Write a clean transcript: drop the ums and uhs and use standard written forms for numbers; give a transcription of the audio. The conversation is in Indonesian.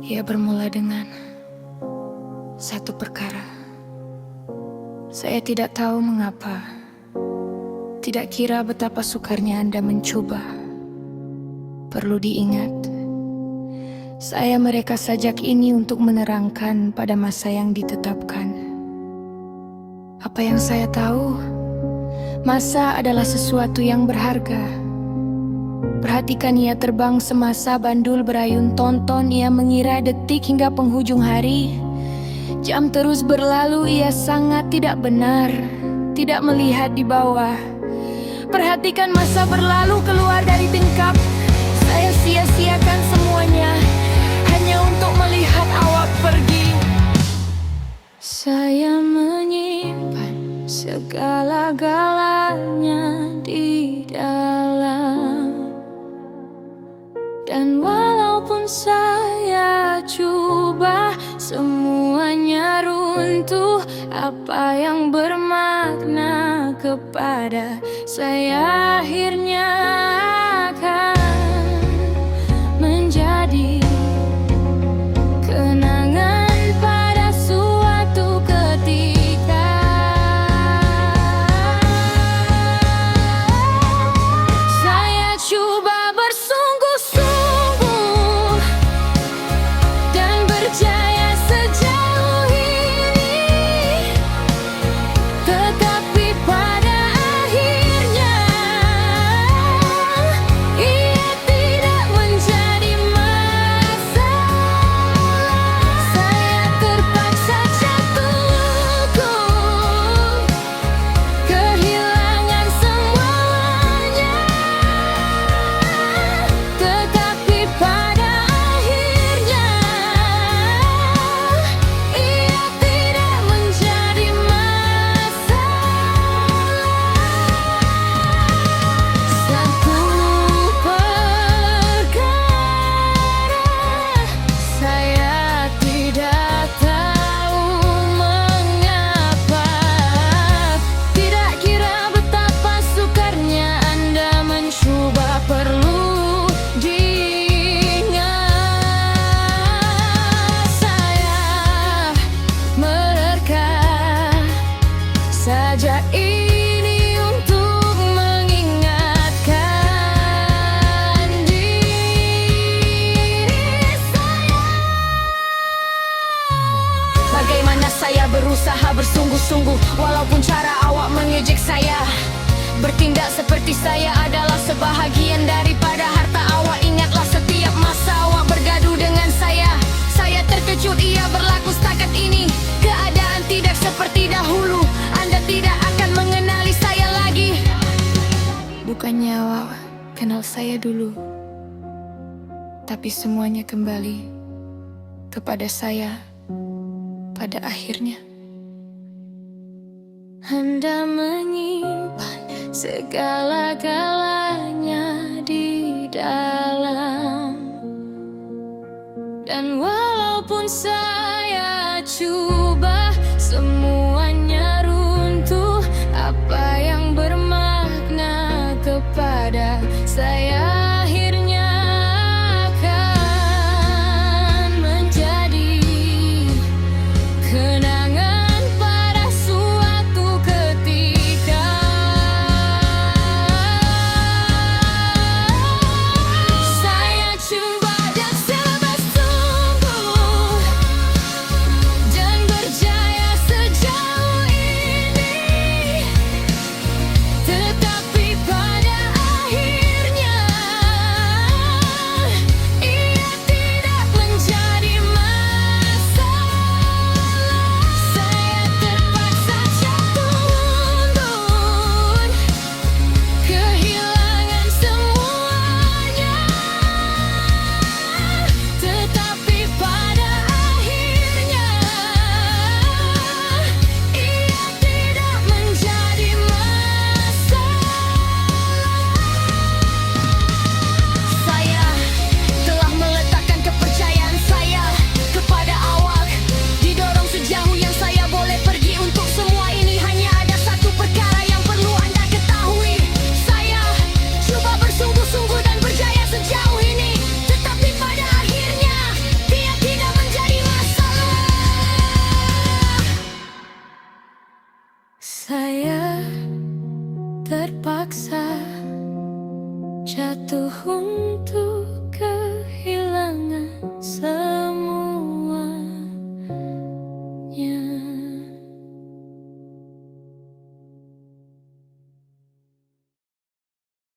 Ia bermula dengan satu perkara. Saya tidak tahu mengapa, tidak kira betapa sukarnya Anda mencoba. Perlu diingat, saya mereka sajak ini untuk menerangkan pada masa yang ditetapkan. Apa yang saya tahu, masa adalah sesuatu yang berharga. Perhatikan ia terbang semasa bandul berayun, tonton ia mengira detik hingga penghujung hari. Jam terus berlalu, ia sangat tidak benar, tidak melihat di bawah. Perhatikan masa berlalu keluar dari tingkap. Saya sia-siakan semuanya hanya untuk melihat awak pergi. Saya menyimpan segala-galanya di dalam. Dan walaupun saya coba, semuanya runtuh. Apa yang bermakna kepada saya akhirnya akan menjadi kenangan pada suatu ketika. Saya coba bersungguh-sungguh dan berjaya sejauh ini, tetapi pada akhirnya ia tidak menjadi masalah. Saya terpaksa jatuh, kehilangan semuanya, tetapi pada akhirnya ia tidak menjadi masalah. Satu perkara saya tidak tahu mengapa, tidak kira betapa sukarnya Anda mencoba. Perlu diingat, saya menerka saja ini untuk mengingatkan diri saya. Bagaimana saya berusaha bersungguh-sungguh, walaupun cara awak mengejek saya. Bertindak seperti saya adalah sebahagian daripada harta awak. Ingatlah setiap masa awak bergaduh dengan saya. Saya terkejut ia berlaku setakat ini. Keadaan tidak seperti dahulu. Anda tidak akan mengenali saya lagi. Bukannya awak kenal saya dulu, tapi semuanya kembali kepada saya pada akhirnya. Anda menyimpan segala-galanya di dalam. Dan walaupun saya coba, semuanya runtuh. Apa yang bermakna kepada saya akhirnya akan menjadi kenangan pada suatu ketika. Saya coba dan sungguh-sungguh dan berjaya Saya terpaksa